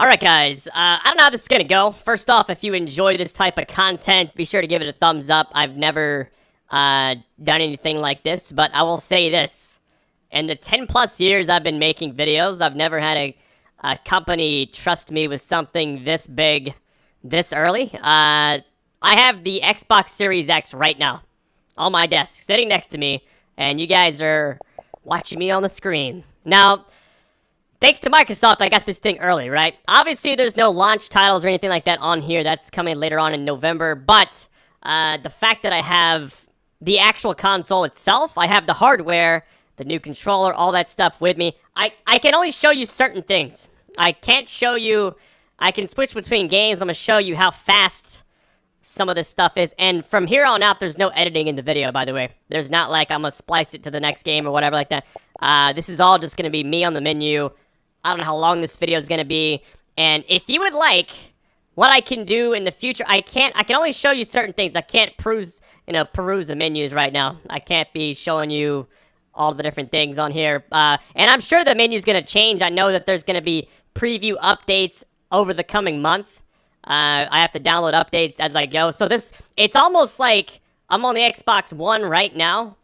Alright guys, I don't know how this is gonna go. First off, if you enjoy this type of content, be sure to give it a thumbs up. I've never done anything like this, but I will say this. In the 10 plus years I've been making videos, I've never had a company trust me with something this big, this early. I have the Xbox Series X right now on my desk, sitting next to me, and you guys are watching me on the screen. Now, thanks to Microsoft, I got this thing early, right? Obviously, there's no launch titles or anything like that on here. That's coming later on in November. But the fact that I have the actual console itself, I have the hardware, the new controller, all that stuff with me. I can only show you certain things. I can't show you... I can switch between games. I'm going to show you how fast some of this stuff is. And from here on out, there's no editing in the video, by the way. There's not like I'm going to splice it to the next game or whatever like that. This is all just going to be me on the menu. I don't know how long this video is going to be, and if you would like what I can do in the future, I can only show you certain things. I can't peruse the menus right now. I can't be showing you all the different things on here, and I'm sure the menu's going to change. I know that there's going to be preview updates over the coming month. I have to download updates as I go, so it's almost like I'm on the Xbox One right now.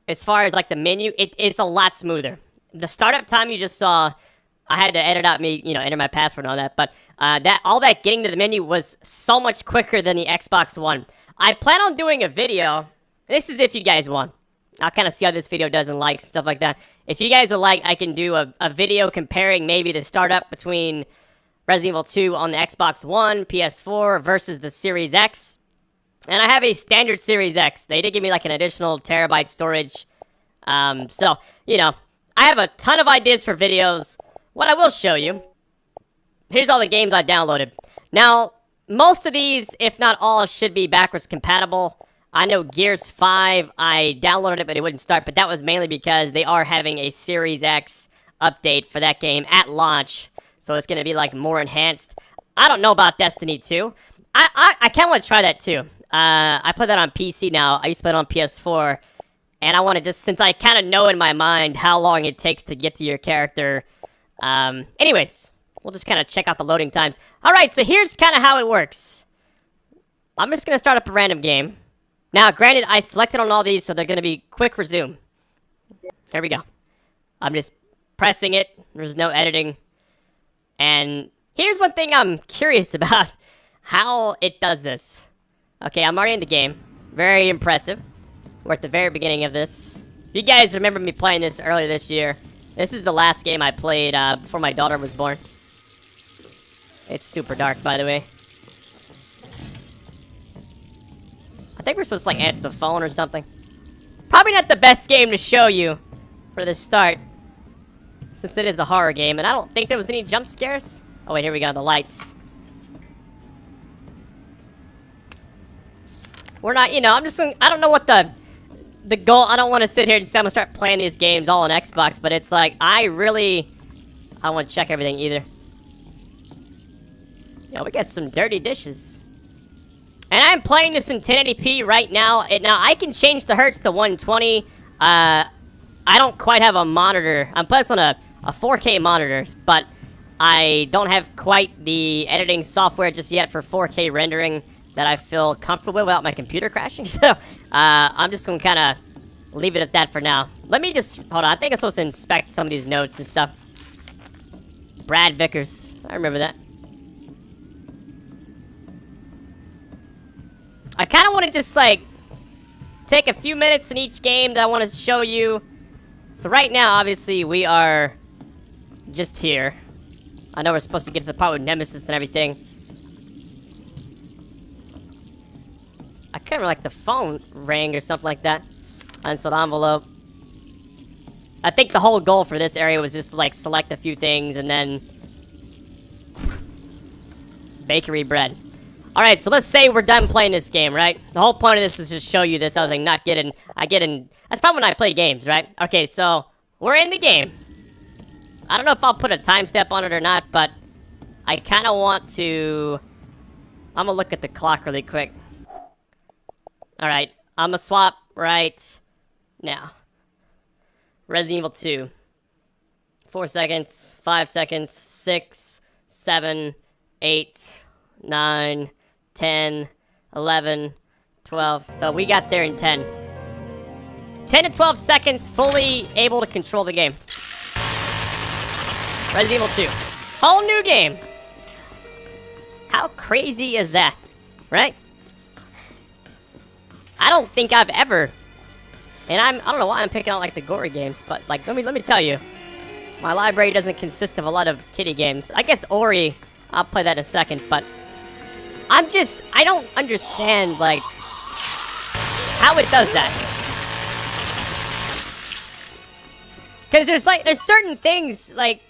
As far as like the menu, it's a lot smoother. The startup time you just saw, I had to edit out me, enter my password and all that, but all that getting to the menu was so much quicker than the Xbox One. I plan on doing a video. This is if you guys want. I'll kind of see how this video does in likes and stuff like that. If you guys would like, I can do a video comparing maybe the startup between Resident Evil 2 on the Xbox One, PS4 versus the Series X. And I have a standard Series X. They did give me like an additional terabyte storage. So, I have a ton of ideas for videos. What I will show you, here's all the games I downloaded. Now, most of these, if not all, should be backwards compatible. I know Gears 5, I downloaded it, but it wouldn't start, but that was mainly because they are having a Series X update for that game at launch, so it's going to be, like, more enhanced. I don't know about Destiny 2. I kind of want to try that, too. I put that on PC now. I used to put it on PS4, and I want to just, since I kind of know in my mind how long it takes to get to your character. Anyways, we'll just kind of check out the loading times. Alright, so here's kind of how it works. I'm just going to start up a random game. Now, granted, I selected on all these, so they're going to be quick resume. There we go. I'm just pressing it. There's no editing. And here's one thing I'm curious about. How it does this. Okay, I'm already in the game. Very impressive. We're at the very beginning of this. You guys remember me playing this earlier this year. This is the last game I played before my daughter was born. It's super dark, by the way. I think we're supposed to, like, answer the phone or something. Probably not the best game to show you for the start, since it is a horror game, and I don't think there was any jump scares. Oh, wait, here we go, the lights. We're not, I'm just going, I don't know what the goal, I don't want to sit here and say I'm going to start playing these games all on Xbox, but it's like, I don't want to check everything either. We got some dirty dishes. And I'm playing this in 1080p right now. Now, I can change the hertz to 120. I don't quite have a monitor. I'm playing this on a 4K monitor, but I don't have quite the editing software just yet for 4K rendering that I feel comfortable with without my computer crashing. So, I'm just going to kind of leave it at that for now. Let me just, hold on, I think I'm supposed to inspect some of these notes and stuff. Brad Vickers, I remember that. I kind of want to just, like, take a few minutes in each game that I want to show you. So right now, obviously, we are just here. I know we're supposed to get to the part with Nemesis and everything. I kind of like the phone rang or something like that. Unsealed envelope. I think the whole goal for this area was just to, like, select a few things and then bakery bread. Alright, so let's say we're done playing this game, right? The whole point of this is just show you this other thing, not getting... That's probably when I play games, right? Okay, so we're in the game. I don't know if I'll put a time step on it or not, but I kind of want to... I'm gonna look at the clock really quick. Alright, I'm gonna swap right now. Resident Evil 2. 4 seconds, 5 seconds, 6, 7, 8, 9, 10, 11, 12. So we got there in 10. 10 to 12 seconds, fully able to control the game. Resident Evil 2. Whole new game. How crazy is that? Right? I don't think I've ever... And I don't know why I'm picking out, like, the gory games, but, like, let me tell you. My library doesn't consist of a lot of kiddie games. I guess Ori, I'll play that in a second, but... I don't understand, like... how it does that. Because there's certain things, like...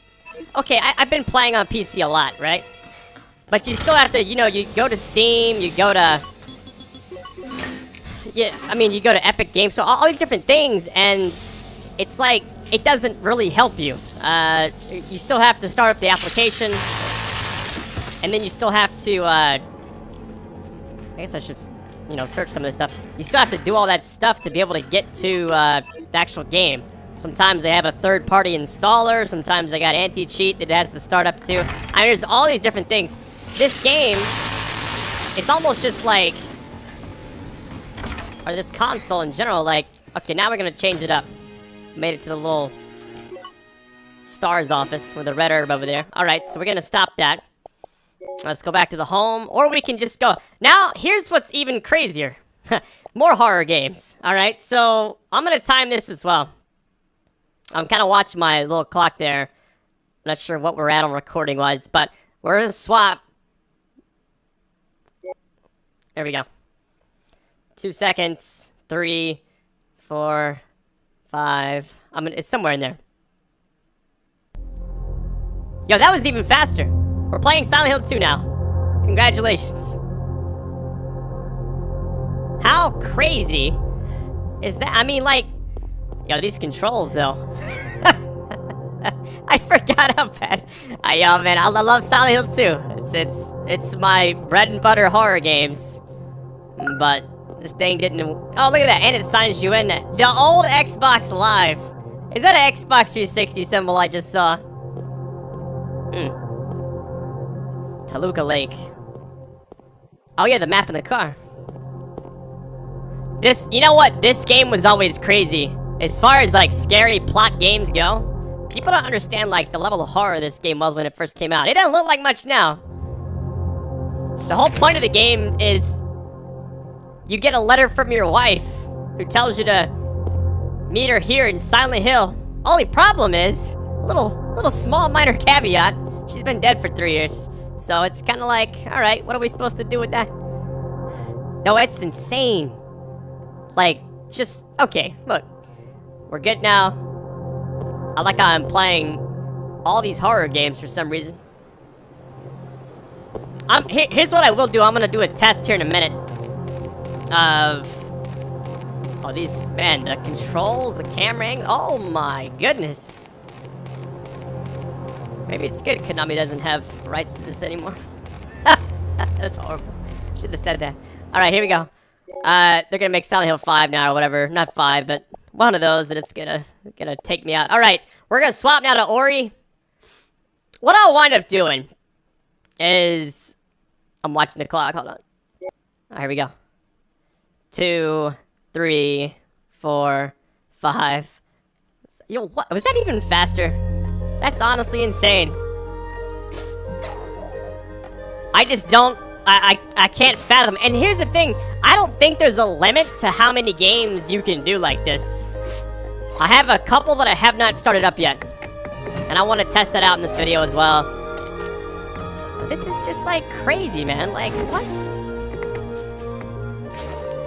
Okay, I've been playing on PC a lot, right? But you still have to, you know, you go to Steam, you go to... Yeah, I mean, you go to Epic Games, so all these different things, and it's like, it doesn't really help you. You still have to start up the application, and then you still have to, I guess I should, you know, search some of this stuff. You still have to do all that stuff to be able to get to, the actual game. Sometimes they have a third-party installer, sometimes they got anti-cheat that has to start up too. I mean, there's all these different things. This game, it's almost just like... or this console in general, like... Okay, now we're gonna change it up. Made it to the little... STARS office with the red herb over there. Alright, so we're gonna stop that. Let's go back to the home, or we can just go... Now, here's what's even crazier. More horror games. Alright, so I'm gonna time this as well. I'm kind of watching my little clock there. I'm not sure what we're at on recording-wise, but we're gonna swap. There we go. 2 seconds. 3, 4, 5. It's somewhere in there. Yo, that was even faster. We're playing Silent Hill 2 now. Congratulations. How crazy is that? I mean, like... Yo, these controls, though. I forgot how bad... Yo, man, I love Silent Hill 2. It's my bread and butter horror games. But this thing didn't... Oh, look at that. And it signs you in. The old Xbox Live. Is that an Xbox 360 symbol I just saw? Toluca Lake. Oh, yeah, the map in the car. You know what? This game was always crazy. As far as, like, scary plot games go, people don't understand, like, the level of horror this game was when it first came out. It doesn't look like much now. The whole point of the game is you get a letter from your wife who tells you to meet her here in Silent Hill. Only problem is, little small minor caveat, she's been dead for 3 years. So it's kind of like, alright, what are we supposed to do with that? No, it's insane. Like, just, okay, look. We're good now. I like how I'm playing all these horror games for some reason. Here's what I will do. I'm gonna do a test here in a minute. Oh, these, man, the controls, the camera angle. Oh my goodness. Maybe it's good Konami doesn't have rights to this anymore. That's horrible. Should have said that. Alright, here we go. They're gonna make Silent Hill 5 now or whatever. Not 5, but one of those, and it's gonna take me out. Alright, we're gonna swap now to Ori. What I'll wind up doing is... I'm watching the clock, hold on. Alright, here we go. 2, 3, 4, 5. Yo, what? Was that even faster? That's honestly insane. I just don't... I can't fathom. And here's the thing. I don't think there's a limit to how many games you can do like this. I have a couple that I have not started up yet. And I want to test that out in this video as well. This is just like crazy, man. Like, what?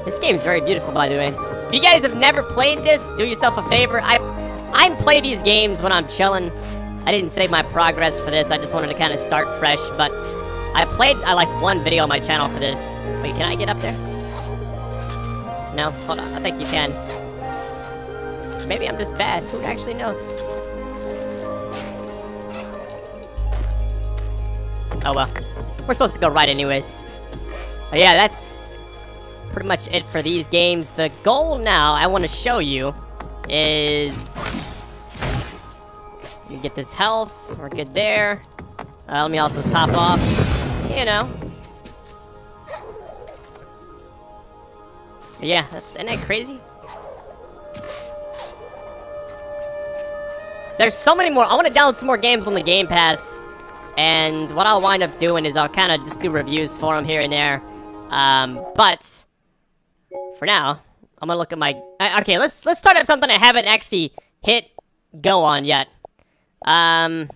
This game's very beautiful, by the way. If you guys have never played this, do yourself a favor. I play these games when I'm chilling. I didn't save my progress for this. I just wanted to kind of start fresh, but... I like one video on my channel for this. Wait, can I get up there? No? Hold on, I think you can. Maybe I'm just bad. Who actually knows? Oh well. We're supposed to go right anyways. But yeah, that's pretty much it for these games. The goal now I want to show you is... You get this health. We're good there. Let me also top off, you know. Yeah, isn't that crazy? There's so many more. I want to download some more games on the Game Pass. And what I'll wind up doing is I'll kind of just do reviews for them here and there. But for now, I'm gonna look at my. Okay, let's start up something I haven't actually hit go on yet. I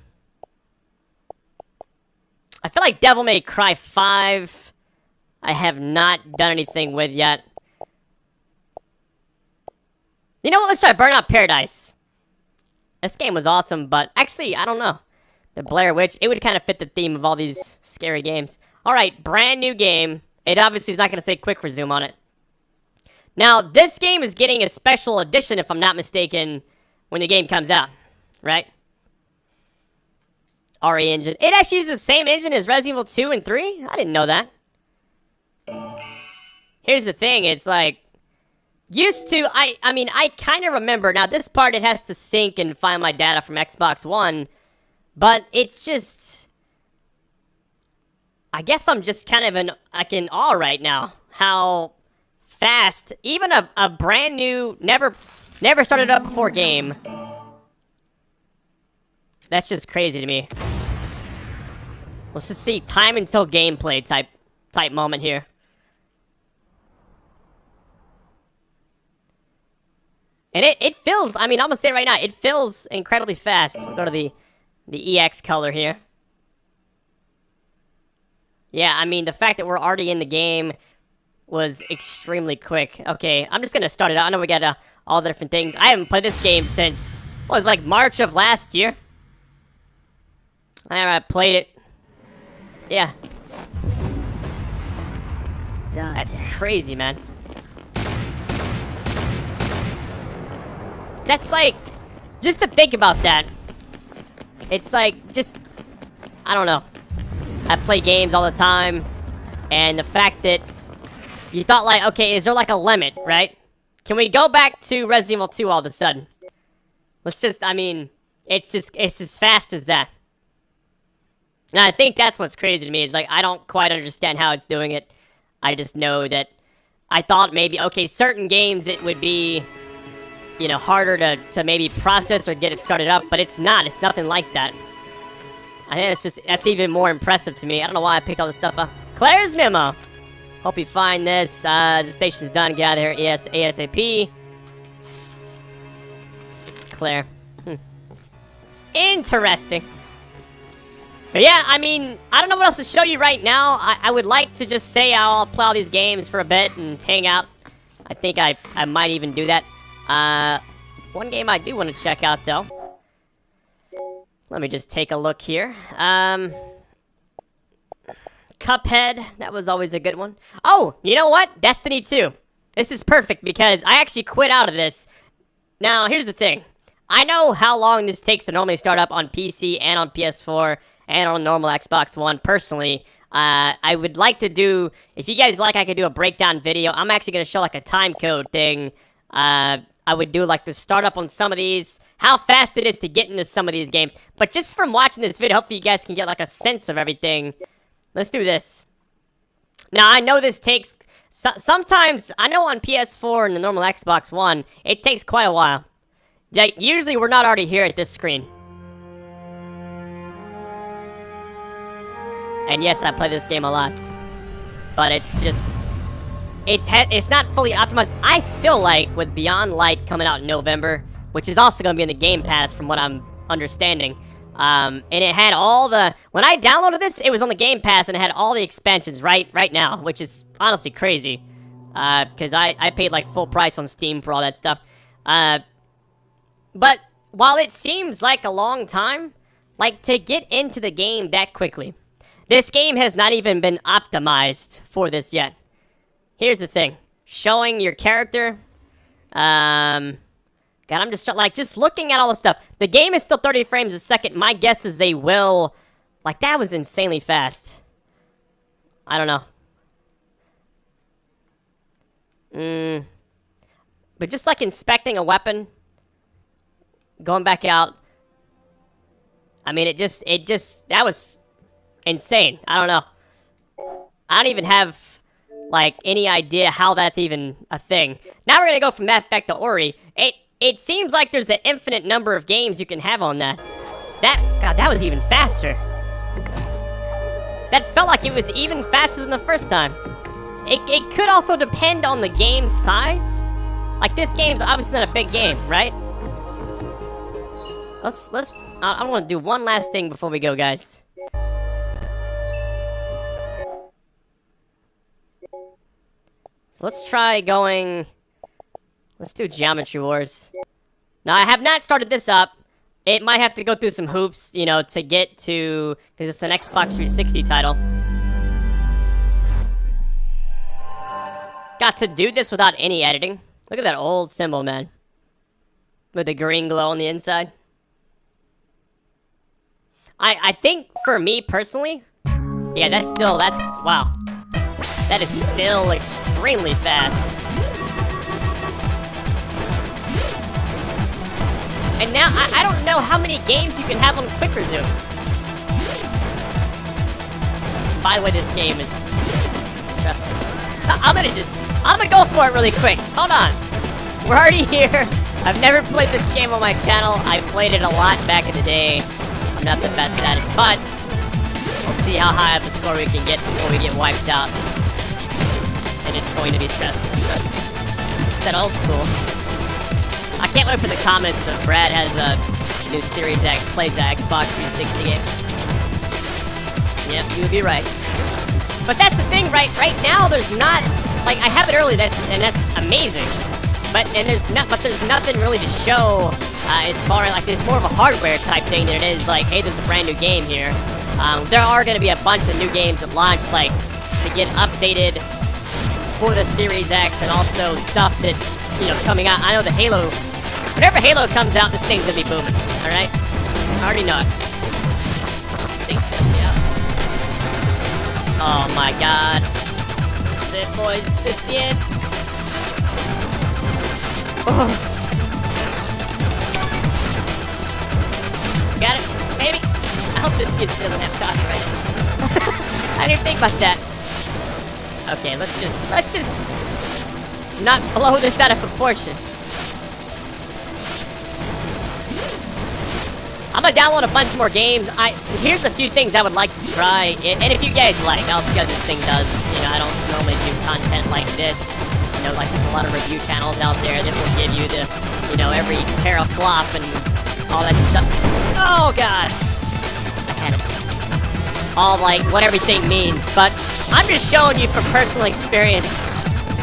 feel like Devil May Cry 5, I have not done anything with yet. You know what? Let's try Burnout Paradise. This game was awesome, but actually, I don't know. The Blair Witch, it would kind of fit the theme of all these scary games. Alright, brand new game. It obviously is not going to say quick resume on it. Now, this game is getting a special edition, if I'm not mistaken, when the game comes out. Right? RE engine. It actually uses the same engine as Resident Evil 2 and 3? I didn't know that. Here's the thing, it's like... Used to, I mean, I kind of remember. Now, this part, it has to sync and find my data from Xbox One. But it's just... I guess I'm just kind of in awe right now. How fast, even a brand new, never started up before game. That's just crazy to me. Let's just see, time until gameplay type moment here. And it fills, I mean, I'm gonna say it right now, it fills incredibly fast. We'll go to the EX color here. Yeah, I mean, the fact that we're already in the game was extremely quick. Okay, I'm just gonna start it out. I know we got all the different things. I haven't played this game since, what, it was like March of last year. I played it. Yeah. That's crazy, man. That's like, just to think about that. It's like, just, I don't know. I play games all the time, and the fact that you thought like, okay, is there like a limit, right? Can we go back to Resident Evil 2 all of a sudden? Let's just, I mean, it's as fast as that. And I think that's what's crazy to me, is like, I don't quite understand how it's doing it. I just know that I thought maybe, okay, certain games it would be, you know, harder to maybe process or get it started up, but it's not. It's nothing like that. I think it's just, that's even more impressive to me. I don't know why I picked all this stuff up. Claire's memo. Hope you find this. The station's done. Get out of here. ASAP. Claire. Interesting. But yeah, I mean, I don't know what else to show you right now. I would like to just say I'll play all these games for a bit and hang out. I think I might even do that. One game I do want to check out, though. Let me just take a look here. Cuphead, that was always a good one. Oh, you know what? Destiny 2. This is perfect because I actually quit out of this. Now, here's the thing. I know how long this takes to normally start up on PC and on PS4 and on normal Xbox One, personally. I would like to do, if you guys like, I could do a breakdown video. I'm actually going to show like a time code thing. I would do like the startup on some of these, how fast it is to get into some of these games. But just from watching this video, hopefully you guys can get like a sense of everything. Let's do this. Now, I know this takes, sometimes, I know on PS4 and the normal Xbox One, it takes quite a while. Like, usually we're not already here at this screen. And yes, I play this game a lot. But it's just... It's not fully optimized. I feel like with Beyond Light coming out in November, which is also going to be in the Game Pass from what I'm understanding, and it had all the... When I downloaded this, it was on the Game Pass and it had all the expansions right now, which is honestly crazy. Because I paid like full price on Steam for all that stuff. But while it seems like a long time, like to get into the game that quickly, this game has not even been optimized for this yet. Here's the thing. Showing your character. God, I'm just looking at all the stuff. The game is still 30 frames a second. My guess is they will... Like, that was insanely fast. I don't know. But just like inspecting a weapon. Going back out. I mean, that was insane. I don't know. I don't even have, like, any idea how that's even a thing. Now we're gonna go from that back to Ori. It seems like there's an infinite number of games you can have on that. God, that was even faster. That felt like it was even faster than the first time. It could also depend on the game size. Like, this game's obviously not a big game, right? I want to do one last thing before we go, guys. So let's try going... Let's do Geometry Wars. Now, I have not started this up. It might have to go through some hoops, you know, to get to... Because it's an Xbox 360 title. Got to do this without any editing. Look at that old symbol, man. With the green glow on the inside. I think, for me, personally... Yeah, wow. That is still extremely fast. And now, I don't know how many games you can have on Quick Resume. By the way, this game is stressful. I'm gonna go for it really quick. Hold on. We're already here. I've never played this game on my channel. I played it a lot back in the day. I'm not the best at it, but we'll see how high of a score we can get before we get wiped out. And it's going to be stressful. It's that old school. I can't wait for the comments that Brad has a new Series X, plays the Xbox 360 game. Yep, you would be right. But that's the thing, right now there's not, like, I have it early, and that's amazing. But there's nothing really to show, as far as, like, it's more of a hardware type thing than it is, like, hey, there's a brand new game here. There are gonna be a bunch of new games that launch, like, to get updated for the Series X, and also stuff that's, you know, coming out. I know the Halo, whenever Halo comes out, this thing's gonna be booming, alright? I already know it. Yeah. Oh my god. This is it, boys. This is the end. Oh. Got it? Maybe? I hope this kid doesn't have copyright. I didn't think about that. Okay, let's just not blow this out of proportion. I'm gonna download a bunch more games. Here's a few things I would like to try, and if you guys like, I'll see how this thing does. You know, I don't normally do content like this. You know, like there's a lot of review channels out there that will give you the, you know, every teraflop and all that stuff. Oh god, I had it. All like what everything means, but I'm just showing you from personal experience.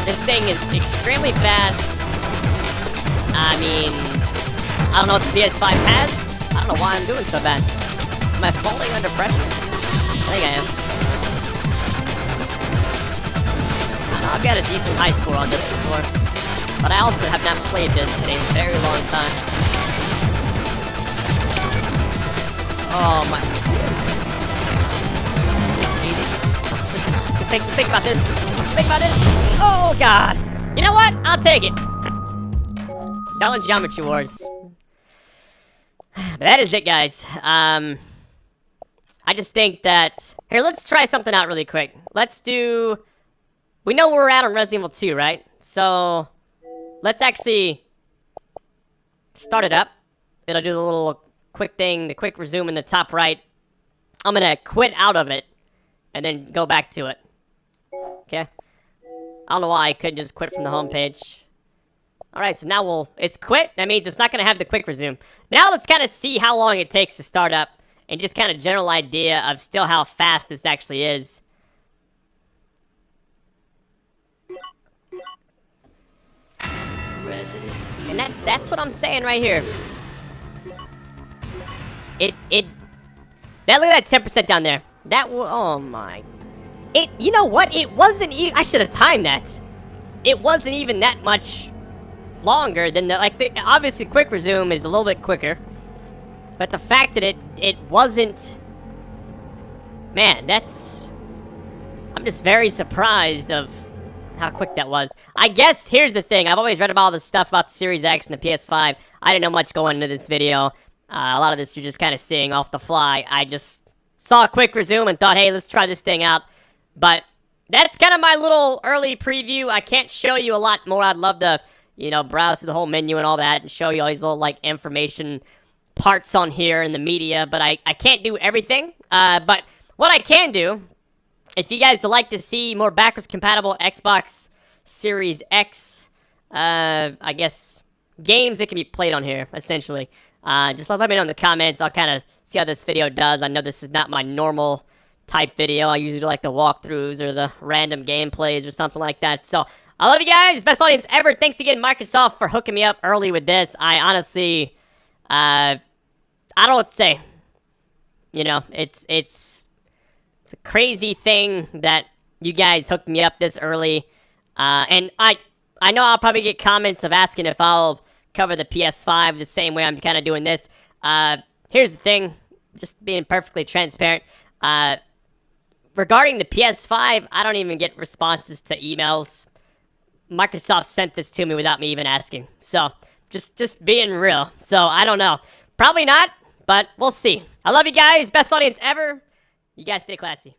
This thing is extremely fast. I mean, I don't know what the PS5 has. I don't know why I'm doing so bad. Am I falling under pressure? I think I am. I've got a decent high score on this before, but I also have not played this in a very long time. Oh my. Think about this. Think about this. Oh god. You know what? I'll take it. That one's Geometry Wars. But that is it, guys. I just think that... Here, let's try something out really quick. Let's do... We know where we're at on Resident Evil 2, right? So, let's actually start it up. It'll do the little quick thing, the quick resume in the top right. I'm gonna quit out of it, and then go back to it. Okay? I don't know why I couldn't just quit from the homepage. Alright, so now it's quit. That means it's not gonna have the quick resume. Now let's kind of see how long it takes to start up, and just kind of general idea of still how fast this actually is. And that's what I'm saying right here. Look at that 10% down there. Oh my. You know what? It wasn't even, I should have timed that. It wasn't even that much longer than obviously quick resume is a little bit quicker. But the fact that it wasn't, man, I'm just very surprised of how quick that was. I guess, here's the thing. I've always read about all this stuff about the Series X and the PS5. I didn't know much going into this video. A lot of this you're just kind of seeing off the fly. I just saw a quick resume and thought, hey, let's try this thing out. But that's kind of my little early preview. I can't show you a lot more. I'd love to, browse through the whole menu and all that and show you all these little, like, information parts on here in the media. But I can't do everything. But what I can do, if you guys would like to see more backwards compatible Xbox Series X, I guess, games that can be played on here, essentially. Just let me know in the comments. I'll kind of see how this video does. I know this is not my normal type video. I usually do like the walkthroughs or the random gameplays or something like that. So, I love you guys. Best audience ever. Thanks again, Microsoft, for hooking me up early with this. I honestly, I don't know what to say. It's a crazy thing that you guys hooked me up this early. And I know I'll probably get comments of asking if I'll cover the PS5 the same way I'm kind of doing this. Here's the thing, just being perfectly transparent. Regarding the PS5, I don't even get responses to emails. Microsoft sent this to me without me even asking. So, just being real. So, I don't know. Probably not, but we'll see. I love you guys. Best audience ever. You guys stay classy.